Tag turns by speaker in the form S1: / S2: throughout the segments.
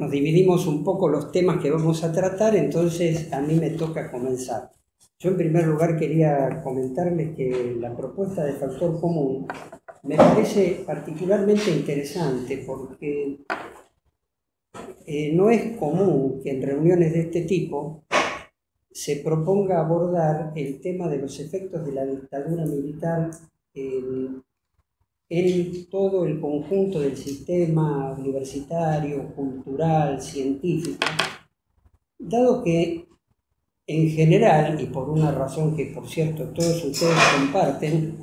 S1: nos dividimos un poco los temas que vamos a tratar, entonces a mí me toca comenzar. Yo en primer lugar quería comentarles que la propuesta de factor común me parece particularmente interesante porque no es común que en reuniones de este tipo se proponga abordar el tema de los efectos de la dictadura militar en todo el conjunto del sistema universitario, cultural, científico, dado que en general, y por una razón que por cierto todos ustedes comparten,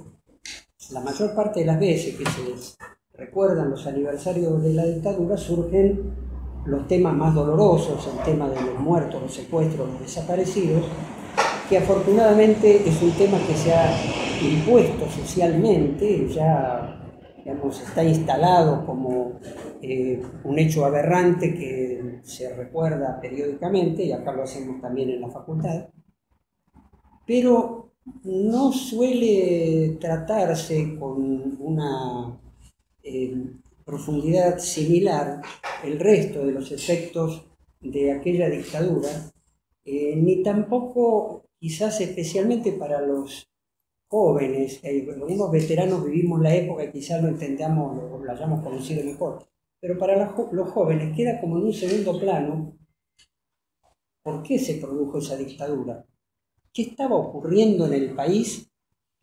S1: la mayor parte de las veces que se recuerdan los aniversarios de la dictadura surgen los temas más dolorosos, el tema de los muertos, los secuestros, los desaparecidos, que afortunadamente es un tema que se ha impuesto socialmente, ya digamos, está instalado como un hecho aberrante que se recuerda periódicamente, y acá lo hacemos también en la facultad, pero no suele tratarse con una profundidad similar el resto de los efectos de aquella dictadura, ni tampoco quizás especialmente para los jóvenes. Algunos veteranos vivimos la época y quizás lo entendamos o lo hayamos conocido mejor, pero para los jóvenes queda como en un segundo plano por qué se produjo esa dictadura, qué estaba ocurriendo en el país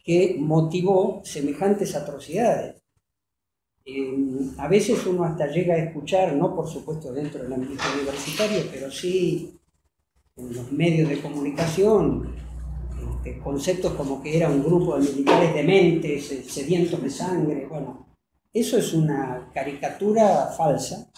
S1: que motivó semejantes atrocidades. A veces uno hasta llega a escuchar, no por supuesto dentro del ámbito universitario, pero sí en los medios de comunicación, conceptos como que era un grupo de militares dementes, sedientos de sangre. Bueno, eso es una caricatura falsa,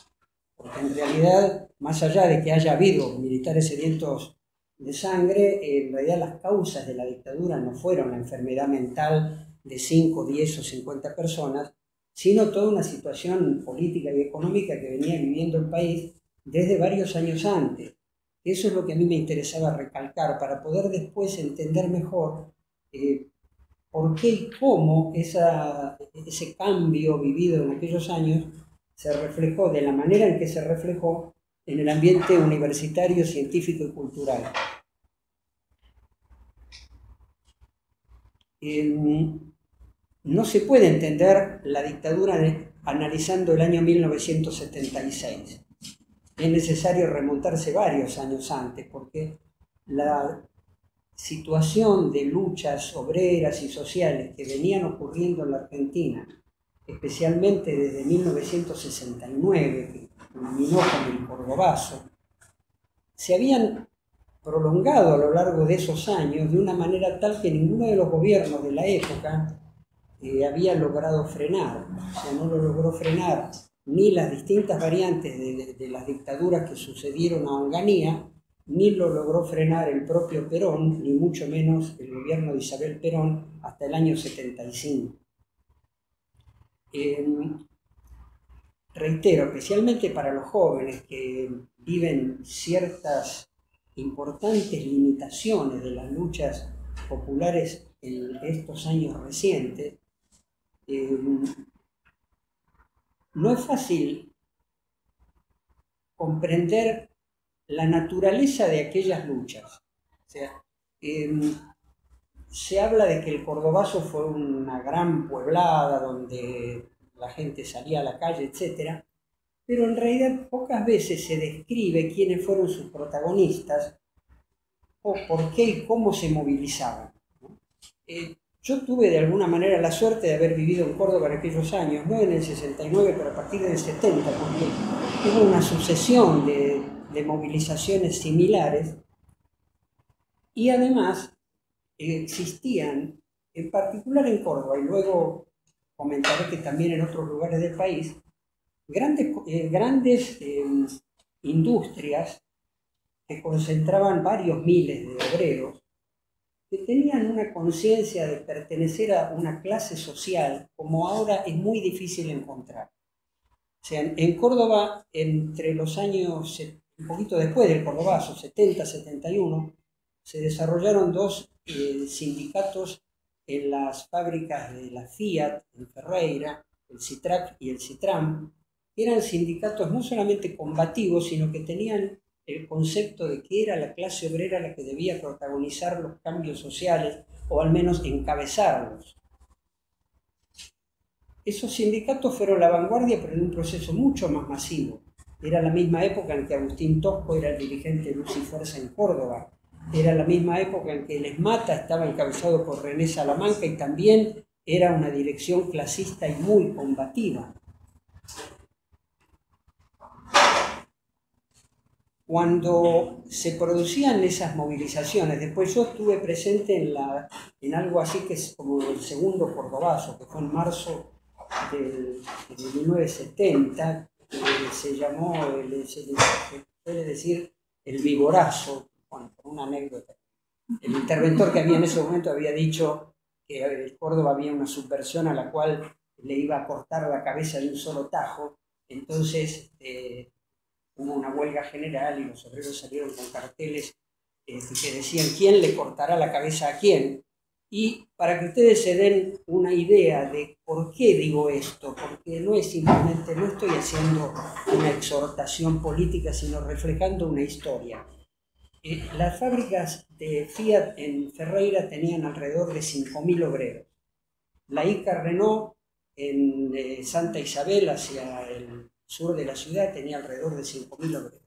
S1: porque en realidad, más allá de que haya habido militares sedientos de sangre, en realidad las causas de la dictadura no fueron la enfermedad mental de 5, 10 o 50 personas, sino toda una situación política y económica que venía viviendo el país desde varios años antes. Eso es lo que a mí me interesaba recalcar para poder después entender mejor por qué y cómo ese cambio vivido en aquellos años se reflejó de la manera en que se reflejó en el ambiente universitario, científico y cultural. No se puede entender la dictadura analizando el año 1976. Es necesario remontarse varios años antes, porque la situación de luchas obreras y sociales que venían ocurriendo en la Argentina, especialmente desde 1969, que culminó con el Cordobazo, se habían prolongado a lo largo de esos años de una manera tal que ninguno de los gobiernos de la época había logrado frenar. O sea, no lo logró frenar ni las distintas variantes de las dictaduras que sucedieron a Onganía, ni lo logró frenar el propio Perón, ni mucho menos el gobierno de Isabel Perón hasta el año 75. Reitero, especialmente para los jóvenes que viven ciertas importantes limitaciones de las luchas populares en estos años recientes, no es fácil comprender la naturaleza de aquellas luchas. O sea, se habla de que el Cordobazo fue una gran pueblada donde la gente salía a la calle, etc. Pero en realidad pocas veces se describe quiénes fueron sus protagonistas o por qué y cómo se movilizaban, ¿no? Yo tuve de alguna manera la suerte de haber vivido en Córdoba en aquellos años, no en el 69, pero a partir del 70, porque hubo una sucesión de movilizaciones similares y además existían, en particular en Córdoba, y luego comentaré que también en otros lugares del país, grandes industrias que concentraban varios miles de obreros que tenían una conciencia de pertenecer a una clase social como ahora es muy difícil encontrar. O sea, en Córdoba, entre los años, un poquito después del Cordobazo, 70, 71, se desarrollaron dos sindicatos en las fábricas de la Fiat, en Ferreira, el Citrac y el Citram, eran sindicatos no solamente combativos, sino que tenían el concepto de que era la clase obrera la que debía protagonizar los cambios sociales, o al menos encabezarlos. Esos sindicatos fueron la vanguardia, pero de un proceso mucho más masivo. Era la misma época en que Agustín Tosco era el dirigente de Luz y Fuerza en Córdoba. Era la misma época en que el ESMATA estaba encabezado por René Salamanca y también era una dirección clasista y muy combativa. Cuando se producían esas movilizaciones, después yo estuve presente en algo así que es como el segundo Cordobazo, que fue en marzo de 1970, se llamó, se suele decir, el Viborazo, bueno, por una anécdota. El interventor que había en ese momento había dicho que en Córdoba había una subversión a la cual le iba a cortar la cabeza de un solo tajo, entonces hubo una huelga general y los obreros salieron con carteles que decían quién le cortará la cabeza a quién. Y para que ustedes se den una idea de por qué digo esto, porque no es simplemente, no estoy haciendo una exhortación política, sino reflejando una historia. Las fábricas de Fiat en Ferreira tenían alrededor de 5.000 obreros. La ICA Renault en Santa Isabel, hacia el sur de la ciudad, tenía alrededor de 5.000 obreros.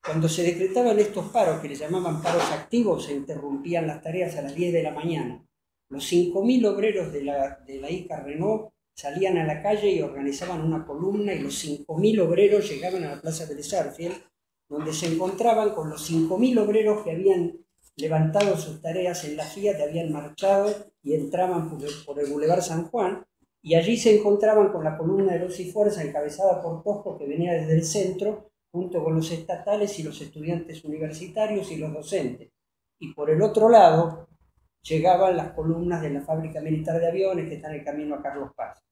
S1: Cuando se decretaban estos paros, que le llamaban paros activos, se interrumpían las tareas a las 10 de la mañana. Los 5.000 obreros de la ICA Renault salían a la calle y organizaban una columna, y los 5.000 obreros llegaban a la plaza de Sarfield, donde se encontraban con los 5.000 obreros que habían levantado sus tareas en la Fiat, habían marchado y entraban por el Boulevard San Juan, y allí se encontraban con la columna de Luz y Fuerza encabezada por Tosco, que venía desde el centro, junto con los estatales y los estudiantes universitarios y los docentes. Y por el otro lado llegaban las columnas de la fábrica militar de aviones que están en el camino a Carlos Paz.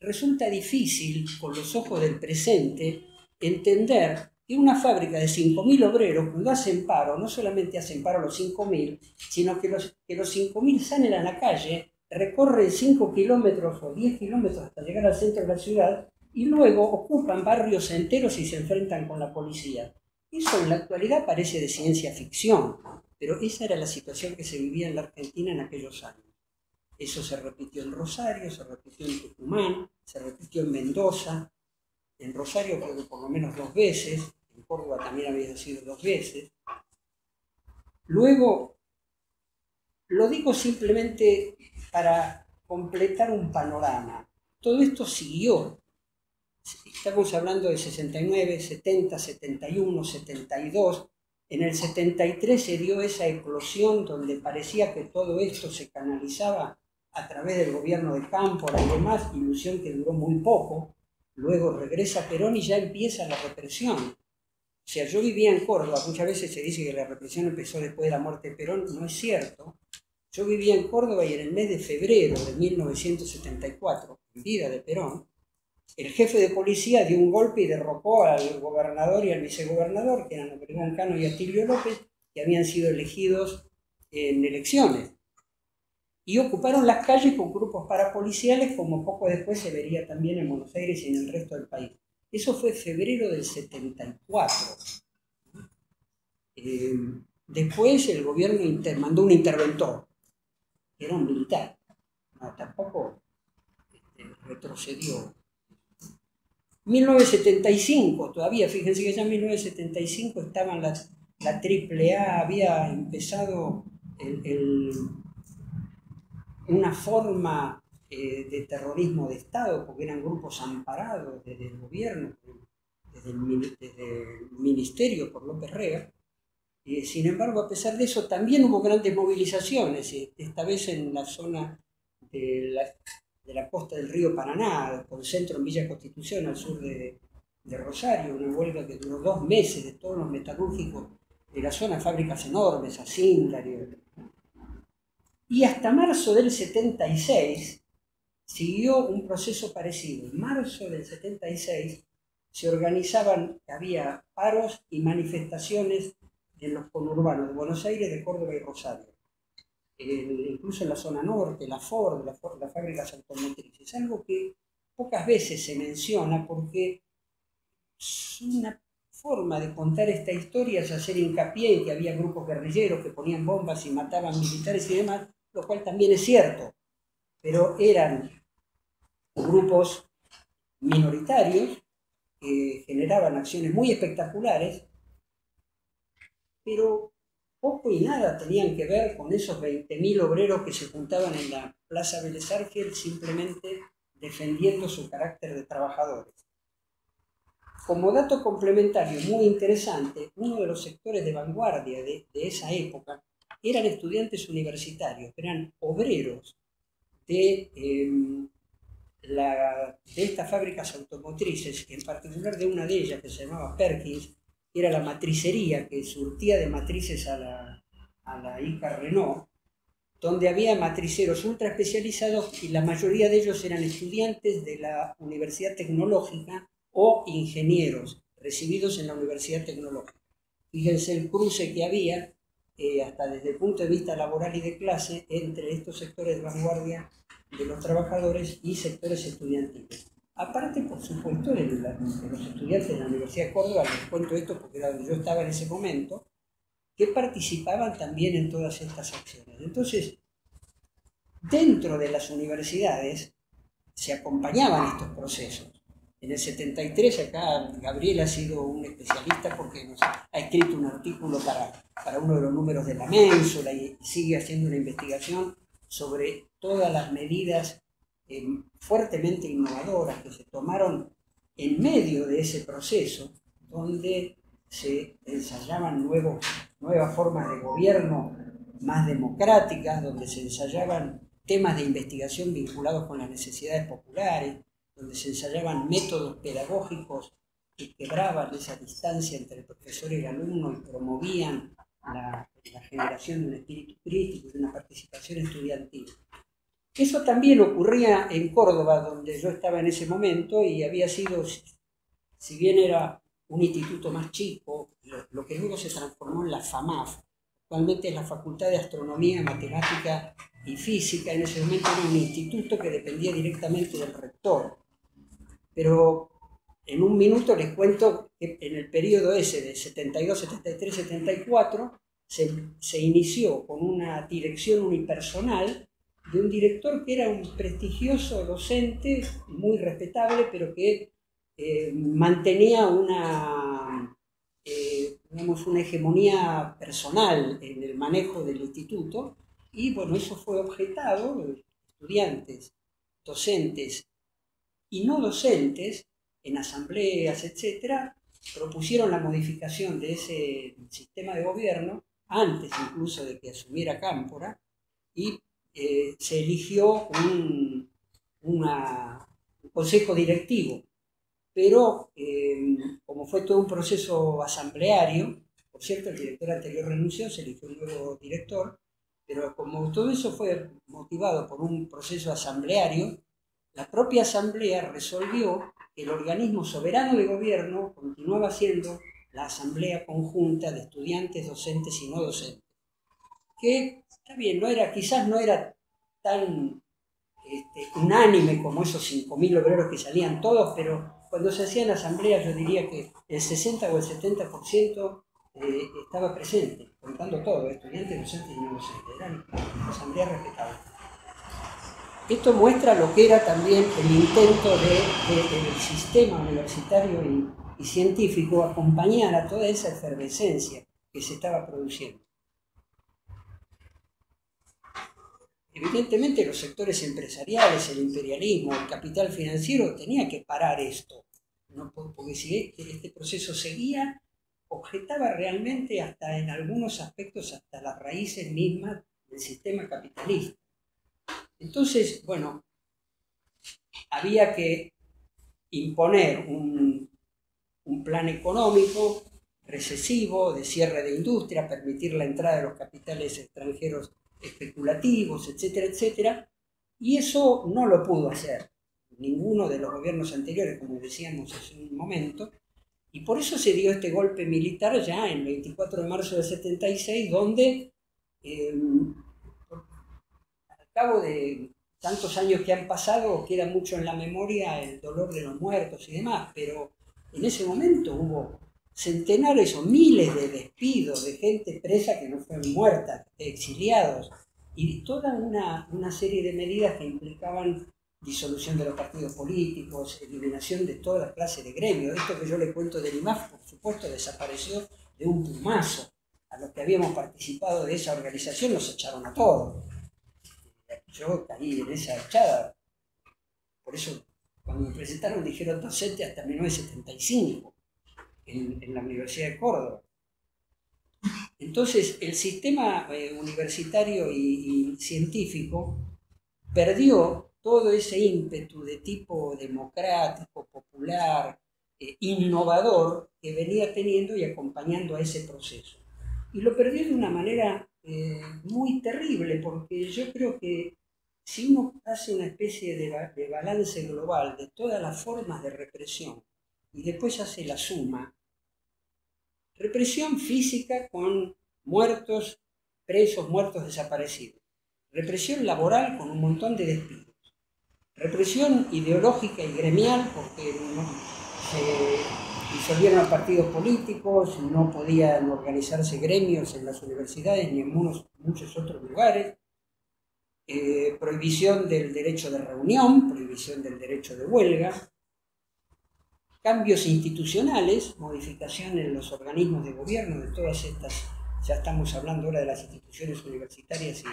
S1: Resulta difícil, con los ojos del presente, entender que una fábrica de 5.000 obreros, cuando hacen paro, no solamente hacen paro los 5.000, sino que los 5.000 salen a la calle, recorren 5 kilómetros o 10 kilómetros hasta llegar al centro de la ciudad, y luego ocupan barrios enteros y se enfrentan con la policía. Eso en la actualidad parece de ciencia ficción, pero esa era la situación que se vivía en la Argentina en aquellos años. Eso se repitió en Rosario, se repitió en Tucumán, se repitió en Mendoza, en Rosario creo que por lo menos 2 veces, en Córdoba también había sido 2 veces. Luego, lo digo simplemente para completar un panorama. Todo esto siguió. Estamos hablando de 69, 70, 71, 72. En el 73 se dio esa eclosión donde parecía que todo esto se canalizaba a través del gobierno de Cámpora y demás, ilusión que duró muy poco. Luego regresa Perón y ya empieza la represión. O sea, yo vivía en Córdoba, muchas veces se dice que la represión empezó después de la muerte de Perón, no es cierto. Yo vivía en Córdoba y en el mes de febrero de 1974, en vida de Perón, el jefe de policía dio un golpe y derrocó al gobernador y al vicegobernador, que eran Obregón Cano y Atilio López, que habían sido elegidos en elecciones. Y ocuparon las calles con grupos parapoliciales, como poco después se vería también en Buenos Aires y en el resto del país. Eso fue febrero del 74. Después el gobierno mandó un interventor, que era un militar. No, tampoco retrocedió. 1975, todavía, fíjense que ya en 1975 estaban la AAA, había empezado una forma de terrorismo de Estado, porque eran grupos amparados desde el gobierno, desde el ministerio por López Rega. Sin embargo, a pesar de eso, también hubo grandes movilizaciones, esta vez en la zona de la costa del río Paraná, con centro en Villa Constitución, al sur de Rosario, una huelga que duró 2 meses de todos los metalúrgicos de la zona, fábricas enormes, Asindar. Y hasta marzo del 76 siguió un proceso parecido. En marzo del 76 se organizaban, había paros y manifestaciones en los conurbanos de Buenos Aires, de Córdoba y Rosario. incluso en la zona norte, la Ford, las fábricas automotrices, algo que pocas veces se menciona porque es una forma de contar esta historia es hacer hincapié en que había grupos guerrilleros que ponían bombas y mataban militares y demás, lo cual también es cierto, pero eran grupos minoritarios que generaban acciones muy espectaculares, pero poco y nada tenían que ver con esos 20.000 obreros que se juntaban en la Plaza Vélez Sarsfield simplemente defendiendo su carácter de trabajadores. Como dato complementario muy interesante, uno de los sectores de vanguardia de esa época eran estudiantes universitarios, eran obreros de estas fábricas automotrices, en particular de una de ellas que se llamaba Perkins, que era la matricería que surtía de matrices a la Icar Renault, donde había matriceros ultra especializados y la mayoría de ellos eran estudiantes de la Universidad Tecnológica o ingenieros recibidos en la Universidad Tecnológica. Fíjense el cruce que había, hasta desde el punto de vista laboral y de clase, entre estos sectores de vanguardia de los trabajadores y sectores estudiantiles. Aparte, por supuesto, de los estudiantes de la Universidad de Córdoba, les cuento esto porque era donde yo estaba en ese momento, que participaban también en todas estas acciones. Entonces, dentro de las universidades se acompañaban estos procesos. En el 73, acá Gabriel ha sido un especialista porque nos ha escrito un artículo para uno de los números de la Ménsula y sigue haciendo una investigación sobre todas las medidas fuertemente innovadoras que se tomaron en medio de ese proceso, donde se ensayaban nuevas formas de gobierno más democráticas, donde se ensayaban temas de investigación vinculados con las necesidades populares, donde se ensayaban métodos pedagógicos que quebraban esa distancia entre el profesor y el alumno y promovían la generación de un espíritu crítico y de una participación estudiantil. Eso también ocurría en Córdoba, donde yo estaba en ese momento, y había sido, si bien era un instituto más chico, lo que luego se transformó en la FAMAF, actualmente es la Facultad de Astronomía, Matemática y Física. En ese momento era un instituto que dependía directamente del rector. Pero en un minuto les cuento que en el periodo ese de 72, 73, 74 se inició con una dirección unipersonal de un director que era un prestigioso docente, muy respetable, pero que mantenía una hegemonía personal en el manejo del instituto, y bueno, eso fue objetado. Estudiantes, docentes y no docentes, en asambleas, etcétera, propusieron la modificación de ese sistema de gobierno antes incluso de que asumiera Cámpora, y se eligió un consejo directivo. Pero como fue todo un proceso asambleario, por cierto, el director anterior renunció, se eligió un nuevo director, pero como todo eso fue motivado por un proceso asambleario, la propia asamblea resolvió que el organismo soberano de gobierno continuaba siendo la asamblea conjunta de estudiantes, docentes y no docentes. Que está bien, quizás no era tan unánime como esos 5.000 obreros que salían todos, pero cuando se hacían asambleas yo diría que el 60 o el 70% estaba presente, contando todo, estudiantes, docentes y no docentes. Eran asambleas respetables. Esto muestra lo que era también el intento del sistema universitario y científico acompañar a toda esa efervescencia que se estaba produciendo. Evidentemente los sectores empresariales, el imperialismo, el capital financiero tenía que parar esto, ¿no? Porque si este proceso seguía, objetaba realmente hasta en algunos aspectos hasta las raíces mismas del sistema capitalista. Entonces, bueno, había que imponer un plan económico recesivo, de cierre de industria, permitir la entrada de los capitales extranjeros especulativos, etcétera, etcétera, y eso no lo pudo hacer ninguno de los gobiernos anteriores, como decíamos hace un momento, y por eso se dio este golpe militar ya el 24 de marzo del 76, donde cabo de tantos años que han pasado, queda mucho en la memoria el dolor de los muertos y demás, pero en ese momento hubo centenares o miles de despidos de gente presa que no fue muerta, exiliados, y toda una serie de medidas que implicaban disolución de los partidos políticos, eliminación de toda clase de gremios. Esto que yo le cuento del IMAF, por supuesto, desapareció de un plumazo. A los que habíamos participado de esa organización nos echaron a todos. Yo caí en esa echada. Por eso, cuando me presentaron, dijeron docente hasta 1975 en la Universidad de Córdoba. Entonces, el sistema universitario y científico perdió todo ese ímpetu de tipo democrático, popular, innovador que venía teniendo y acompañando a ese proceso. Y lo perdió de una manera muy terrible, porque yo creo que si uno hace una especie de balance global de todas las formas de represión y después hace la suma, represión física con muertos, presos, muertos, desaparecidos. Represión laboral con un montón de despidos. Represión ideológica y gremial porque se disolvieron los partidos políticos, no podían organizarse gremios en las universidades ni en muchos otros lugares. Prohibición del derecho de reunión, prohibición del derecho de huelga. Cambios institucionales, modificación en los organismos de gobierno de todas estas, ya estamos hablando ahora de las instituciones universitarias y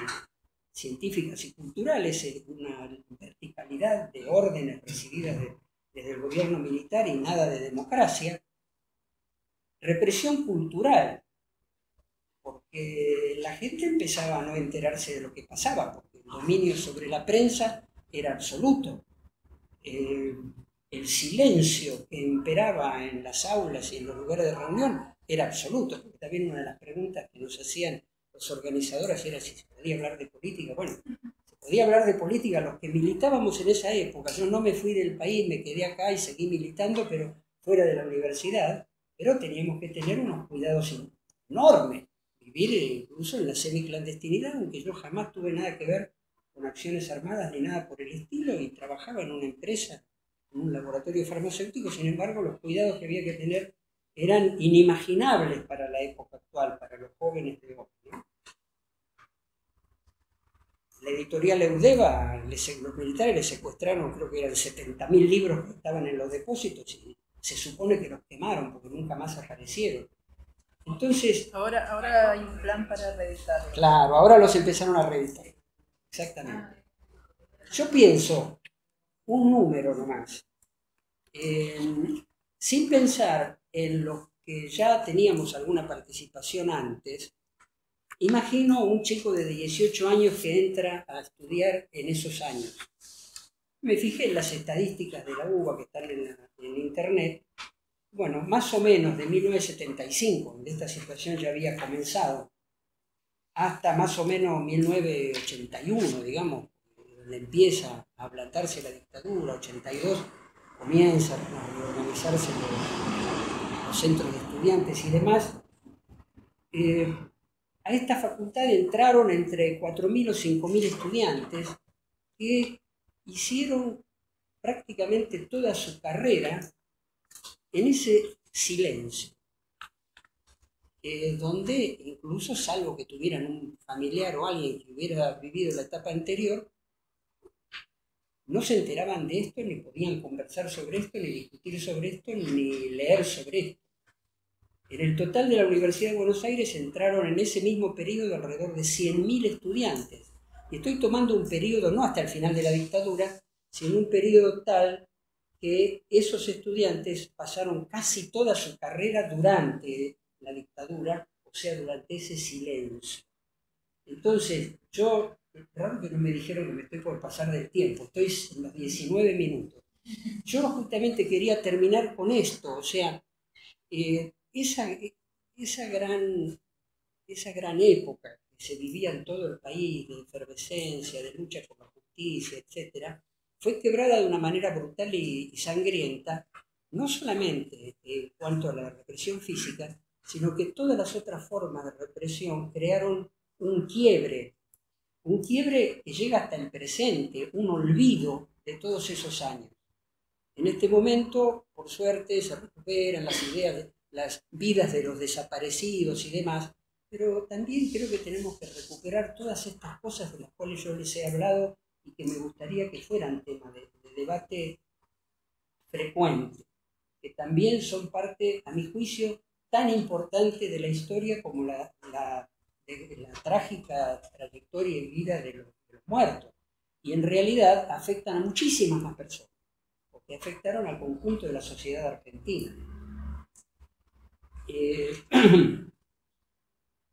S1: científicas y culturales, una verticalidad de órdenes recibidas desde el gobierno militar y nada de democracia. Represión cultural, porque la gente empezaba a no enterarse de lo que pasaba, porque el dominio sobre la prensa era absoluto. El silencio que imperaba en las aulas y en los lugares de reunión era absoluto, porque también una de las preguntas que nos hacían los organizadores era si se podía hablar de política. Bueno, se podía hablar de política los que militábamos en esa época. Yo no me fui del país, me quedé acá y seguí militando, pero fuera de la universidad, pero teníamos que tener unos cuidados enormes, vivir incluso en la semiclandestinidad, aunque yo jamás tuve nada que ver con acciones armadas ni nada por el estilo, y trabajaba en una empresa, en un laboratorio farmacéutico. Sin embargo, los cuidados que había que tener eran inimaginables para la época actual, para los jóvenes de hoy, ¿no? La editorial Eudeva, los militares les secuestraron, creo que eran 70.000 libros que estaban en los depósitos, y se supone que los quemaron porque nunca más aparecieron. Entonces,
S2: ahora hay un plan para reeditarlos.
S1: Claro, ahora los empezaron a reeditar. Exactamente. Yo pienso, un número nomás, sin pensar en los que ya teníamos alguna participación antes. Imagino un chico de 18 años que entra a estudiar en esos años. Me fijé en las estadísticas de la UBA que están en internet. Bueno, más o menos de 1975, donde esta situación ya había comenzado, hasta más o menos 1981, digamos, donde empieza a ablandarse la dictadura. 82 comienzan a reorganizarse los centros de estudiantes y demás. A esta facultad entraron entre 4.000 o 5.000 estudiantes que hicieron prácticamente toda su carrera en ese silencio, donde incluso, salvo que tuvieran un familiar o alguien que hubiera vivido la etapa anterior, no se enteraban de esto, ni podían conversar sobre esto, ni discutir sobre esto, ni leer sobre esto. En el total de la Universidad de Buenos Aires entraron en ese mismo periodo alrededor de 100.000 estudiantes. Y estoy tomando un periodo no hasta el final de la dictadura, sino un periodo tal que esos estudiantes pasaron casi toda su carrera durante la dictadura, o sea, durante ese silencio. Entonces, raro que no me dijeron que me estoy por pasar del tiempo, estoy en los 19 minutos. Yo justamente quería terminar con esto, o sea, esa gran época que se vivía en todo el país, de efervescencia, de lucha por la justicia, etc., fue quebrada de una manera brutal y sangrienta, no solamente en cuanto a la represión física, sino que todas las otras formas de represión crearon un quiebre un quiebre que llega hasta el presente, un olvido de todos esos años. En este momento, por suerte, se recuperan las ideas, las vidas de los desaparecidos y demás, pero también creo que tenemos que recuperar todas estas cosas de las cuales yo les he hablado y que me gustaría que fueran tema de debate frecuente, que también son parte, a mi juicio, tan importante de la historia como la trágica trayectoria y vida de los muertos. Y en realidad afectan a muchísimas más personas, porque afectaron al conjunto de la sociedad argentina.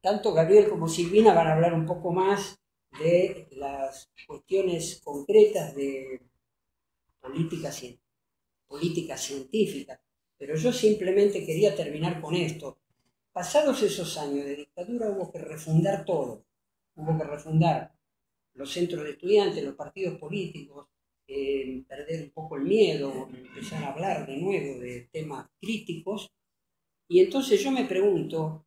S1: Tanto Gabriel como Silvina van a hablar un poco más de las cuestiones concretas de política científica, pero yo simplemente quería terminar con esto. Pasados esos años de dictadura hubo que refundar todo, hubo que refundar los centros de estudiantes, los partidos políticos, perder un poco el miedo, empezar a hablar de nuevo de temas críticos, y entonces yo me pregunto,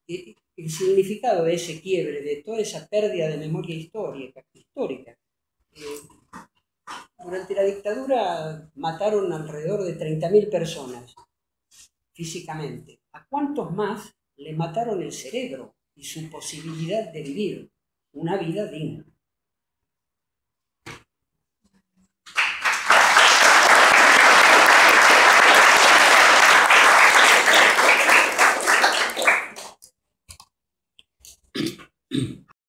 S1: el significado de ese quiebre, de toda esa pérdida de memoria histórica. Durante la dictadura mataron alrededor de 30.000 personas físicamente. ¿A cuántos más le mataron el cerebro y su posibilidad de vivir una vida digna?